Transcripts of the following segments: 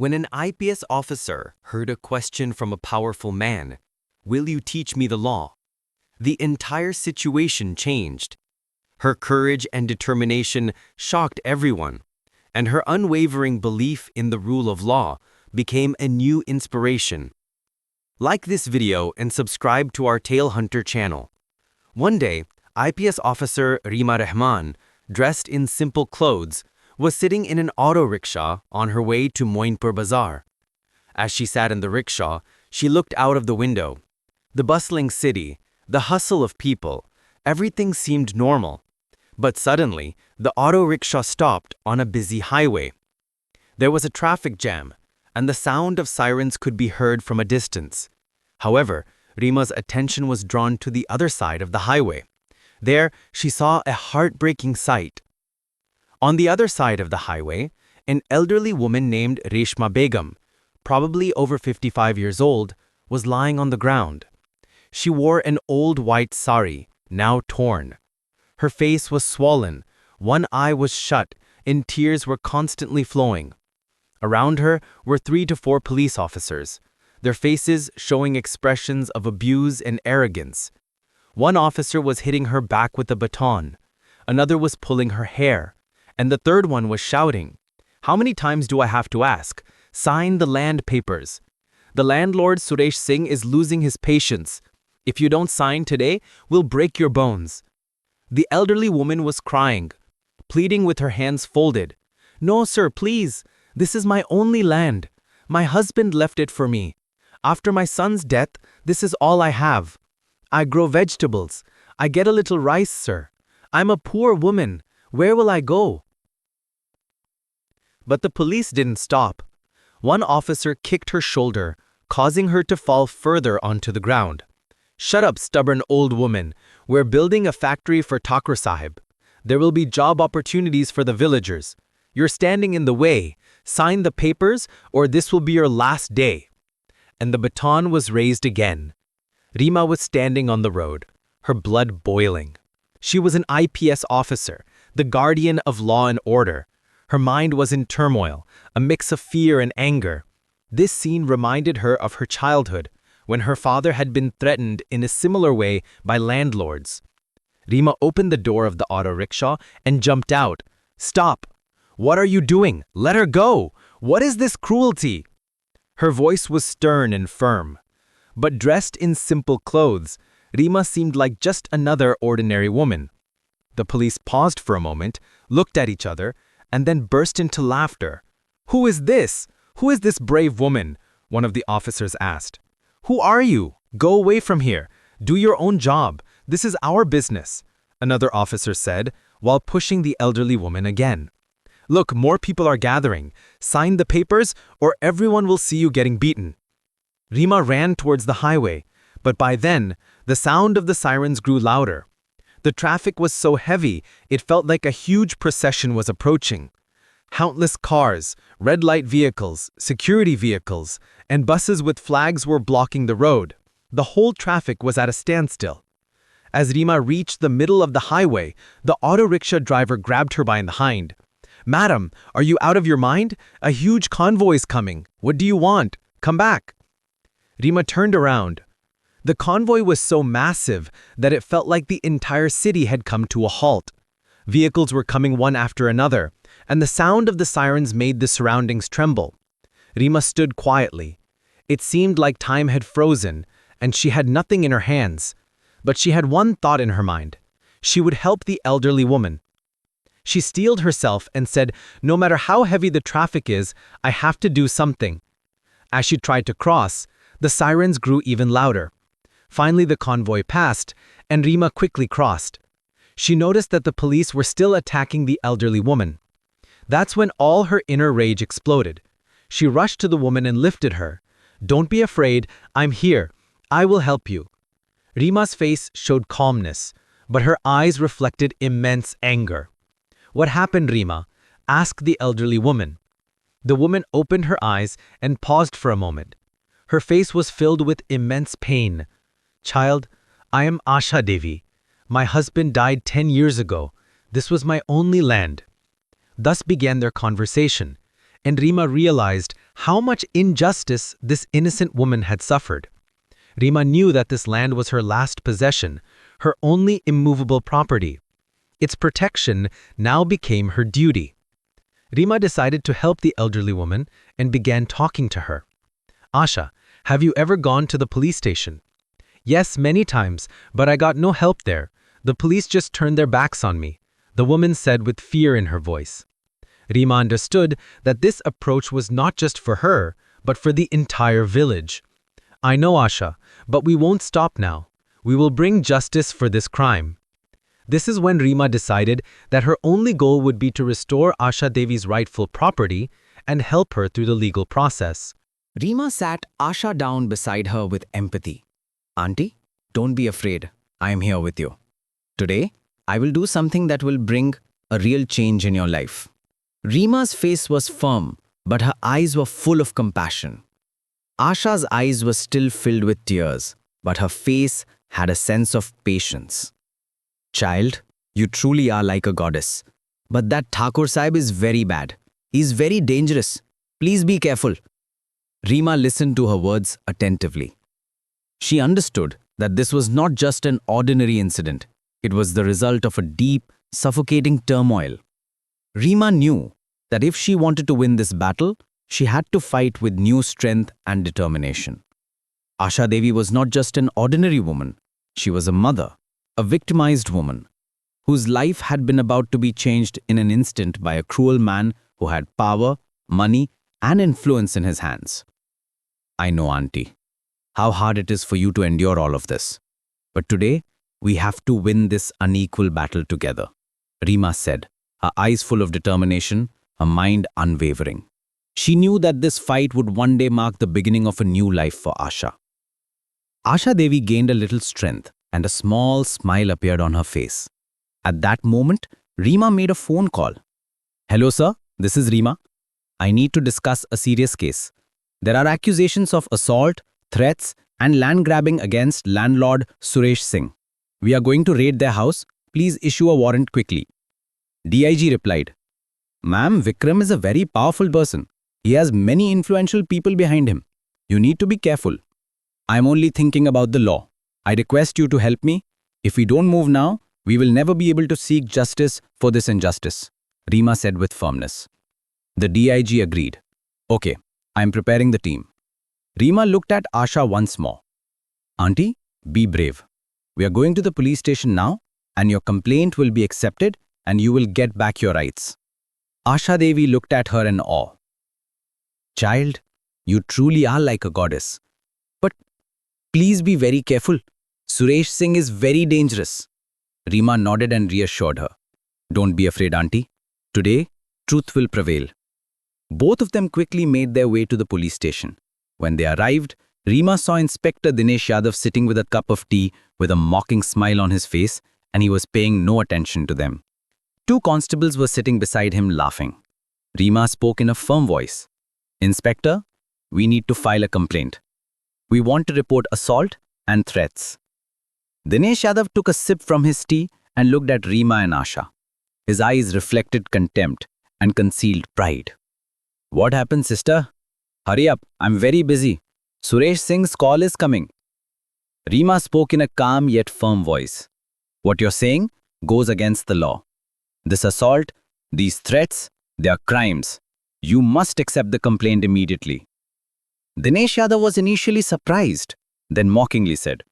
When an IPS officer heard a question from a powerful man, "Will you teach me the law?" the entire situation changed. Her courage and determination shocked everyone, and her unwavering belief in the rule of law became a new inspiration. Like this video and subscribe to our Tale Hunter channel. One day, IPS officer Rima Rahman, dressed in simple clothes, was sitting in an auto rickshaw on her way to Moinpur Bazaar. As she sat in the rickshaw, she looked out of the window. The bustling city, the hustle of people, everything seemed normal. But suddenly, the auto rickshaw stopped on a busy highway. There was a traffic jam, and the sound of sirens could be heard from a distance. However, Rima's attention was drawn to the other side of the highway. There, she saw a heartbreaking sight. On the other side of the highway, an elderly woman named Reshma Begum, probably over 55 years old, was lying on the ground. She wore an old white sari, now torn. Her face was swollen, one eye was shut, and tears were constantly flowing. Around her were 3 to 4 police officers, their faces showing expressions of abuse and arrogance. One officer was hitting her back with a baton, another was pulling her hair, and the third one was shouting, "How many times do I have to ask? Sign the land papers. The landlord Suresh Singh is losing his patience. If you don't sign today, we'll break your bones." The elderly woman was crying, pleading with her hands folded. "No, sir, please. This is my only land. My husband left it for me. After my son's death, this is all I have. I grow vegetables. I get a little rice, sir. I'm a poor woman. Where will I go?" But the police didn't stop. One officer kicked her shoulder, causing her to fall further onto the ground. "Shut up, stubborn old woman. We're building a factory for Thakur Sahib. There will be job opportunities for the villagers. You're standing in the way. Sign the papers, or this will be your last day." And the baton was raised again. Rima was standing on the road, her blood boiling. She was an IPS officer, the guardian of law and order. Her mind was in turmoil, a mix of fear and anger. This scene reminded her of her childhood, when her father had been threatened in a similar way by landlords. Rima opened the door of the auto rickshaw and jumped out. "Stop! What are you doing? Let her go! What is this cruelty?" Her voice was stern and firm. But dressed in simple clothes, Rima seemed like just another ordinary woman. The police paused for a moment, looked at each other, and then burst into laughter. "Who is this? Who is this brave woman?" one of the officers asked. "Who are you? Go away from here. Do your own job. This is our business," another officer said, while pushing the elderly woman again. "Look, more people are gathering. Sign the papers, or everyone will see you getting beaten." Rima ran towards the highway, but by then, the sound of the sirens grew louder. The traffic was so heavy, it felt like a huge procession was approaching. Countless cars, red light vehicles, security vehicles, and buses with flags were blocking the road. The whole traffic was at a standstill. As Rima reached the middle of the highway, the auto rickshaw driver grabbed her by the hind. "Madam, are you out of your mind? A huge convoy is coming. What do you want? Come back." Rima turned around. The convoy was so massive that it felt like the entire city had come to a halt. Vehicles were coming one after another, and the sound of the sirens made the surroundings tremble. Rima stood quietly. It seemed like time had frozen, and she had nothing in her hands. But she had one thought in her mind. She would help the elderly woman. She steeled herself and said, "No matter how heavy the traffic is, I have to do something." As she tried to cross, the sirens grew even louder. Finally, the convoy passed, and Rima quickly crossed. She noticed that the police were still attacking the elderly woman. That's when all her inner rage exploded. She rushed to the woman and lifted her. "Don't be afraid, I'm here. I will help you." Rima's face showed calmness, but her eyes reflected immense anger. "What happened, Rima?" asked the elderly woman. The woman opened her eyes and paused for a moment. Her face was filled with immense pain. "Child, I am Asha Devi. My husband died 10 years ago. This was my only land." Thus began their conversation, and Rima realized how much injustice this innocent woman had suffered. Rima knew that this land was her last possession, her only immovable property. Its protection now became her duty. Rima decided to help the elderly woman and began talking to her. Asha, have you ever gone to the police station? Yes, many times, but I got no help there. The police just turned their backs on me, the woman said with fear in her voice. Rima understood that this approach was not just for her, but for the entire village. I know, Asha, but we won't stop now. We will bring justice for this crime. This is when Rima decided that her only goal would be to restore Asha Devi's rightful property and help her through the legal process. Rima sat Asha down beside her with empathy. Auntie, don't be afraid. I am here with you. Today, I will do something that will bring a real change in your life. Rima's face was firm, but her eyes were full of compassion. Asha's eyes were still filled with tears, but her face had a sense of patience. Child, you truly are like a goddess. But that Thakur Sahib is very bad. He is very dangerous. Please be careful. Rima listened to her words attentively. She understood that this was not just an ordinary incident. It was the result of a deep, suffocating turmoil. Rima knew that if she wanted to win this battle, she had to fight with new strength and determination. Asha Devi was not just an ordinary woman. She was a mother, a victimized woman, whose life had been about to be changed in an instant by a cruel man who had power, money, and influence in his hands. I know, Auntie, how hard it is for you to endure all of this. But today, we have to win this unequal battle together, Rima said, her eyes full of determination, her mind unwavering. She knew that this fight would one day mark the beginning of a new life for Asha. Asha Devi gained a little strength, and a small smile appeared on her face. At that moment, Rima made a phone call. Hello, sir. This is Rima. I need to discuss a serious case. There are accusations of assault, threats, and land grabbing against landlord Suresh Singh. We are going to raid their house. Please issue a warrant quickly. DIG replied, Ma'am, Vikram is a very powerful person. He has many influential people behind him. You need to be careful. I am only thinking about the law. I request you to help me. If we don't move now, we will never be able to seek justice for this injustice, Rima said with firmness. The DIG agreed. Okay, I am preparing the team. Rima looked at Asha once more. Auntie, be brave. We are going to the police station now, and your complaint will be accepted and you will get back your rights. Asha Devi looked at her in awe. Child, you truly are like a goddess. But please be very careful. Suresh Singh is very dangerous. Rima nodded and reassured her. Don't be afraid, Auntie. Today, truth will prevail. Both of them quickly made their way to the police station. When they arrived, Rima saw Inspector Dinesh Yadav sitting with a cup of tea with a mocking smile on his face, and he was paying no attention to them. Two constables were sitting beside him laughing. Rima spoke in a firm voice. Inspector, we need to file a complaint. We want to report assault and threats. Dinesh Yadav took a sip from his tea and looked at Rima and Asha. His eyes reflected contempt and concealed pride. What happened, sister? Hurry up, I'm very busy. Suresh Singh's call is coming. Rima spoke in a calm yet firm voice. What you're saying goes against the law. This assault, these threats, they are crimes. You must accept the complaint immediately. Dinesh Yadav was initially surprised, then mockingly said,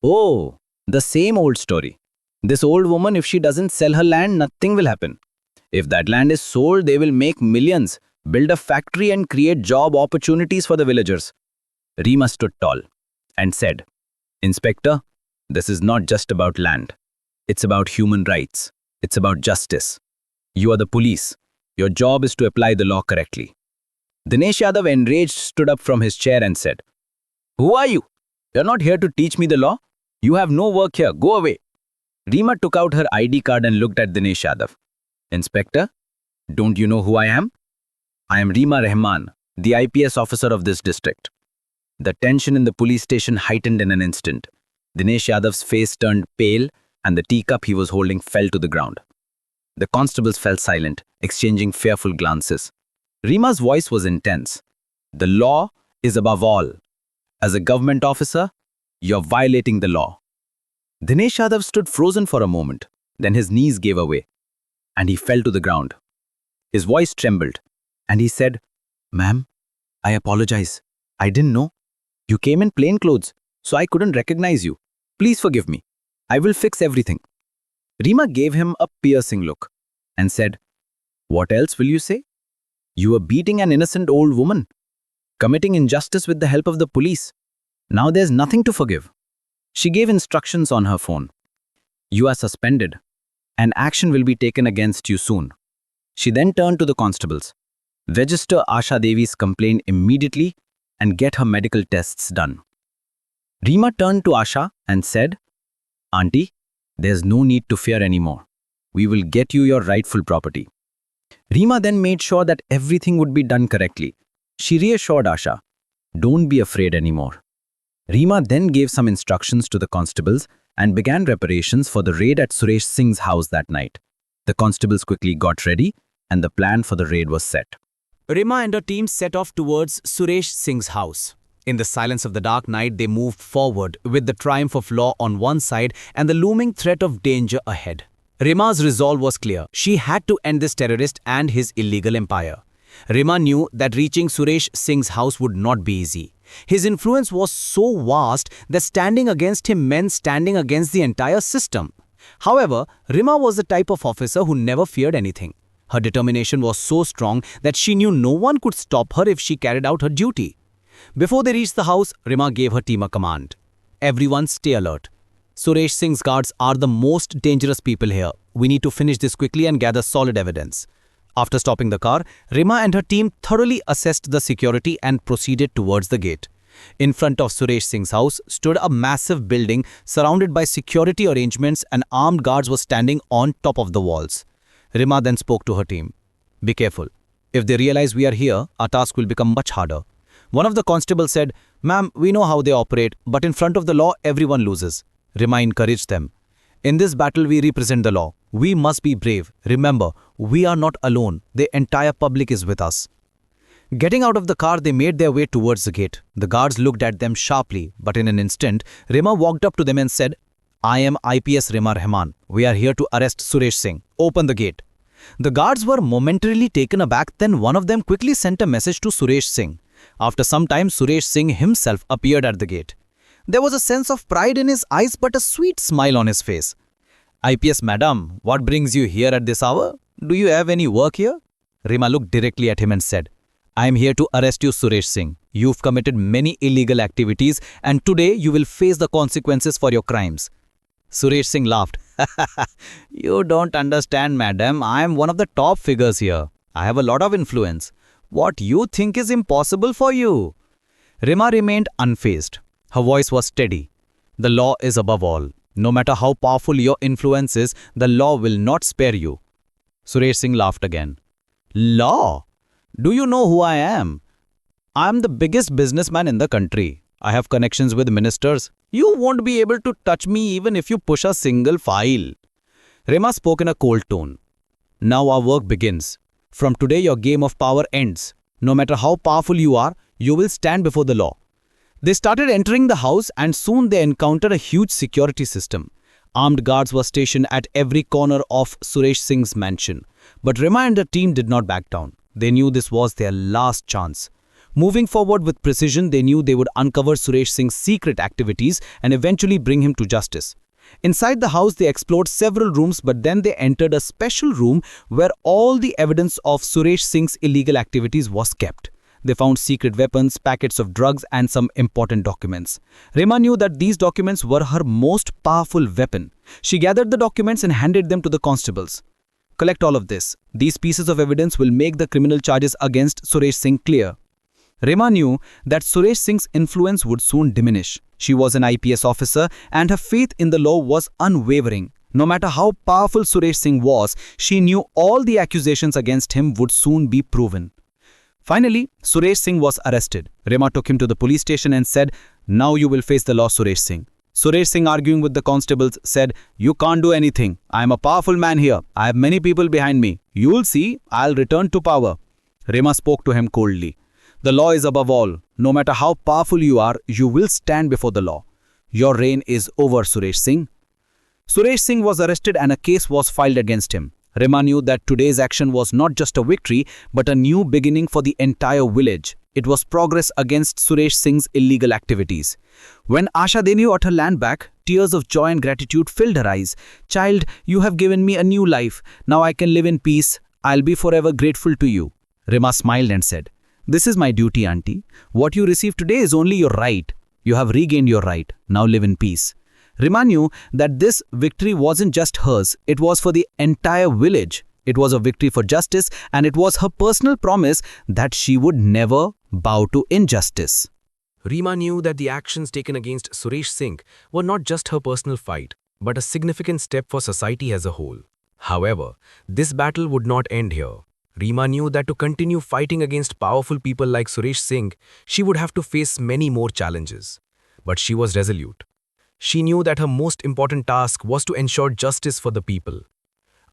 Oh, the same old story. This old woman, if she doesn't sell her land, nothing will happen. If that land is sold, they will make millions, build a factory and create job opportunities for the villagers. Rima stood tall and said, Inspector, this is not just about land. It's about human rights. It's about justice. You are the police. Your job is to apply the law correctly. Dinesh Yadav, enraged, stood up from his chair and said, Who are you? You're not here to teach me the law. You have no work here. Go away. Rima took out her ID card and looked at Dinesh Yadav. Inspector, don't you know who I am? I am Rima Rahman, the IPS officer of this district. The tension in the police station heightened in an instant. Dinesh Yadav's face turned pale and the teacup he was holding fell to the ground. The constables fell silent, exchanging fearful glances. Rima's voice was intense. The law is above all. As a government officer, you're violating the law. Dinesh Yadav stood frozen for a moment. Then his knees gave away, and he fell to the ground. His voice trembled, and he said, "Ma'am, I apologize. I didn't know. You came in plain clothes, so I couldn't recognize you. Please forgive me. I will fix everything." Rima gave him a piercing look and said, "What else will you say? You were beating an innocent old woman, committing injustice with the help of the police. Now there's nothing to forgive." She gave instructions on her phone. "You are suspended, and action will be taken against you soon." She then turned to the constables. "Register Asha Devi's complaint immediately and get her medical tests done." Rima turned to Asha and said, "Auntie, there's no need to fear anymore. We will get you your rightful property." Rima then made sure that everything would be done correctly. She reassured Asha, "Don't be afraid anymore." Rima then gave some instructions to the constables and began preparations for the raid at Suresh Singh's house that night. The constables quickly got ready and the plan for the raid was set. Rima and her team set off towards Suresh Singh's house. In the silence of the dark night, they moved forward with the triumph of law on one side and the looming threat of danger ahead. Rima's resolve was clear. She had to end this terrorist and his illegal empire. Rima knew that reaching Suresh Singh's house would not be easy. His influence was so vast that standing against him meant standing against the entire system. However, Rima was the type of officer who never feared anything. Her determination was so strong that she knew no one could stop her if she carried out her duty. Before they reached the house, Rima gave her team a command. "Everyone stay alert. Suresh Singh's guards are the most dangerous people here. We need to finish this quickly and gather solid evidence." After stopping the car, Rima and her team thoroughly assessed the security and proceeded towards the gate. In front of Suresh Singh's house stood a massive building surrounded by security arrangements and armed guards were standing on top of the walls. Rima then spoke to her team. "Be careful. If they realize we are here, our task will become much harder." One of the constables said, "Ma'am, we know how they operate, but in front of the law, everyone loses." Rima encouraged them. "In this battle, we represent the law. We must be brave. Remember, we are not alone. The entire public is with us." Getting out of the car, they made their way towards the gate. The guards looked at them sharply, but in an instant, Rima walked up to them and said, "I am IPS Rima Rahman. We are here to arrest Suresh Singh. Open the gate." The guards were momentarily taken aback, then one of them quickly sent a message to Suresh Singh. After some time, Suresh Singh himself appeared at the gate. There was a sense of pride in his eyes but a sweet smile on his face. "IPS madam, what brings you here at this hour? Do you have any work here?" Rima looked directly at him and said, "I am here to arrest you, Suresh Singh. You've committed many illegal activities and today you will face the consequences for your crimes." Suresh Singh laughed. "You don't understand, madam. I am one of the top figures here. I have a lot of influence. What you think is impossible for you." Rima remained unfazed. Her voice was steady. "The law is above all. No matter how powerful your influence is, the law will not spare you." Suresh Singh laughed again. "Law? Do you know who I am? I am the biggest businessman in the country. I have connections with ministers. You won't be able to touch me even if you push a single file." Rima spoke in a cold tone. "Now our work begins. From today your game of power ends. No matter how powerful you are, you will stand before the law." They started entering the house and soon they encountered a huge security system. Armed guards were stationed at every corner of Suresh Singh's mansion. But Rima and her team did not back down. They knew this was their last chance. Moving forward with precision, they knew they would uncover Suresh Singh's secret activities and eventually bring him to justice. Inside the house, they explored several rooms, but then they entered a special room where all the evidence of Suresh Singh's illegal activities was kept. They found secret weapons, packets of drugs, and some important documents. Rima knew that these documents were her most powerful weapon. She gathered the documents and handed them to the constables. "Collect all of this. These pieces of evidence will make the criminal charges against Suresh Singh clear." Rima knew that Suresh Singh's influence would soon diminish. She was an IPS officer and her faith in the law was unwavering. No matter how powerful Suresh Singh was, she knew all the accusations against him would soon be proven. Finally, Suresh Singh was arrested. Rima took him to the police station and said, "Now you will face the law, Suresh Singh." Suresh Singh, arguing with the constables, said, "You can't do anything. I am a powerful man here. I have many people behind me. You'll see, I'll return to power." Rima spoke to him coldly. The law is above all. No matter how powerful you are, you will stand before the law. Your reign is over, Suresh Singh. Suresh Singh was arrested and a case was filed against him. Rima knew that today's action was not just a victory, but a new beginning for the entire village. It was progress against Suresh Singh's illegal activities. When Asha Deni got her land back, tears of joy and gratitude filled her eyes. Child, you have given me a new life. Now I can live in peace. I'll be forever grateful to you. Rima smiled and said, This is my duty, auntie. What you receive today is only your right. You have regained your right. Now live in peace. Rima knew that this victory wasn't just hers, it was for the entire village. It was a victory for justice, and it was her personal promise that she would never bow to injustice. Rima knew that the actions taken against Suresh Singh were not just her personal fight, but a significant step for society as a whole. However, this battle would not end here. Rima knew that to continue fighting against powerful people like Suresh Singh, she would have to face many more challenges. But she was resolute. She knew that her most important task was to ensure justice for the people.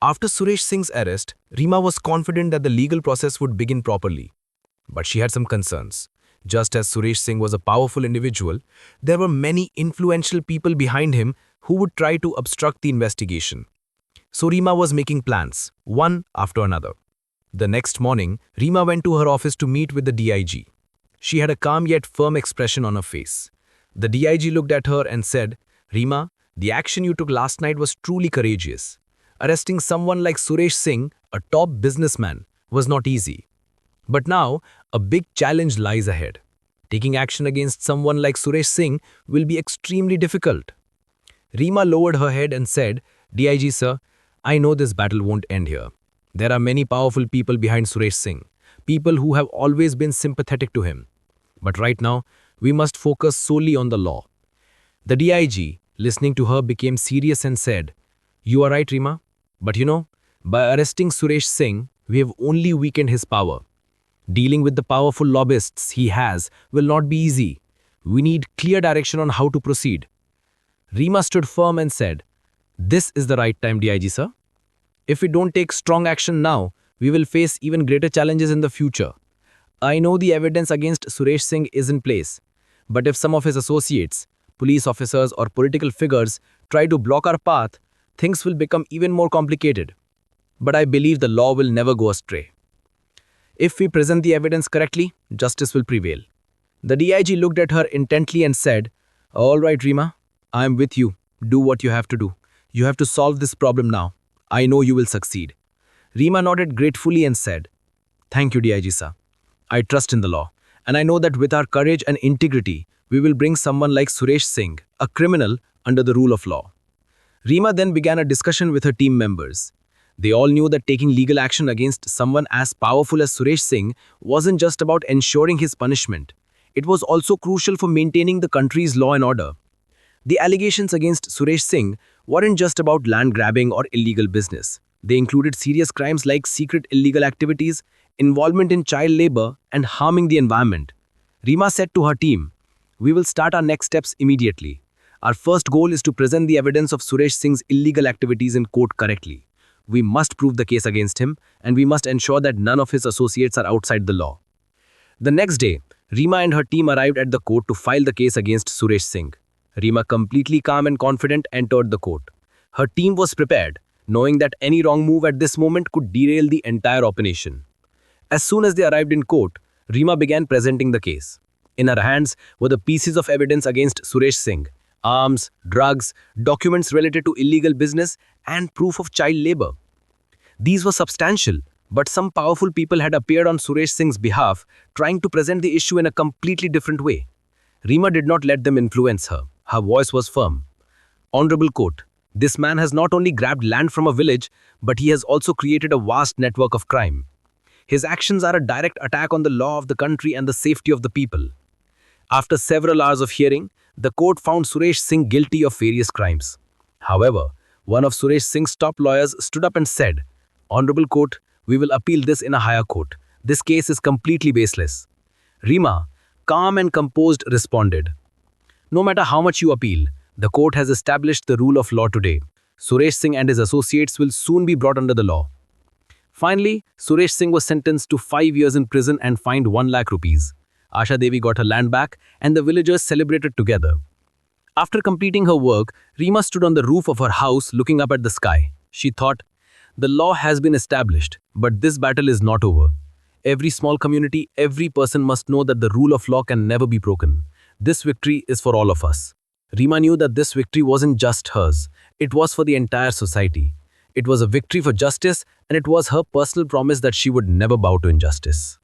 After Suresh Singh's arrest, Rima was confident that the legal process would begin properly. But she had some concerns. Just as Suresh Singh was a powerful individual, there were many influential people behind him who would try to obstruct the investigation. So Rima was making plans, one after another. The next morning, Rima went to her office to meet with the DIG. She had a calm yet firm expression on her face. The DIG looked at her and said, Rima, the action you took last night was truly courageous. Arresting someone like Suresh Singh, a top businessman, was not easy. But now, a big challenge lies ahead. Taking action against someone like Suresh Singh will be extremely difficult. Rima lowered her head and said, DIG sir, I know this battle won't end here. There are many powerful people behind Suresh Singh, people who have always been sympathetic to him. But right now, we must focus solely on the law. The DIG, listening to her, became serious and said, You are right, Rima. But by arresting Suresh Singh, we have only weakened his power. Dealing with the powerful lobbyists he has will not be easy. We need clear direction on how to proceed. Rima stood firm and said, This is the right time, DIG sir. If we don't take strong action now, we will face even greater challenges in the future. I know the evidence against Suresh Singh is in place, but if some of his associates, police officers or political figures try to block our path, things will become even more complicated. But I believe the law will never go astray. If we present the evidence correctly, justice will prevail. The DIG looked at her intently and said, All right, Rima, I am with you. Do what you have to do. You have to solve this problem now. I know you will succeed. Rima nodded gratefully and said, Thank you, DIG sir. I trust in the law, and I know that with our courage and integrity, we will bring someone like Suresh Singh, a criminal, under the rule of law. Rima then began a discussion with her team members. They all knew that taking legal action against someone as powerful as Suresh Singh wasn't just about ensuring his punishment. It was also crucial for maintaining the country's law and order. The allegations against Suresh Singh weren't just about land grabbing or illegal business. They included serious crimes like secret illegal activities, involvement in child labor, and harming the environment. Rima said to her team, We will start our next steps immediately. Our first goal is to present the evidence of Suresh Singh's illegal activities in court correctly. We must prove the case against him, and we must ensure that none of his associates are outside the law. The next day, Rima and her team arrived at the court to file the case against Suresh Singh. Rima, completely calm and confident, entered the court. Her team was prepared, knowing that any wrong move at this moment could derail the entire operation. As soon as they arrived in court, Rima began presenting the case. In her hands were the pieces of evidence against Suresh Singh: arms, drugs, documents related to illegal business, and proof of child labor. These were substantial, but some powerful people had appeared on Suresh Singh's behalf, trying to present the issue in a completely different way. Rima did not let them influence her. Her voice was firm. Honorable Court, this man has not only grabbed land from a village, but he has also created a vast network of crime. His actions are a direct attack on the law of the country and the safety of the people. After several hours of hearing, the court found Suresh Singh guilty of various crimes. However, one of Suresh Singh's top lawyers stood up and said, Honorable Court, we will appeal this in a higher court. This case is completely baseless. Rima, calm and composed, responded, No matter how much you appeal, the court has established the rule of law today. Suresh Singh and his associates will soon be brought under the law. Finally, Suresh Singh was sentenced to 5 years in prison and fined 1 lakh rupees. Asha Devi got her land back and the villagers celebrated together. After completing her work, Rima stood on the roof of her house looking up at the sky. She thought, the law has been established, but this battle is not over. Every small community, every person must know that the rule of law can never be broken. This victory is for all of us. Rima knew that this victory wasn't just hers. It was for the entire society. It was a victory for justice, and it was her personal promise that she would never bow to injustice.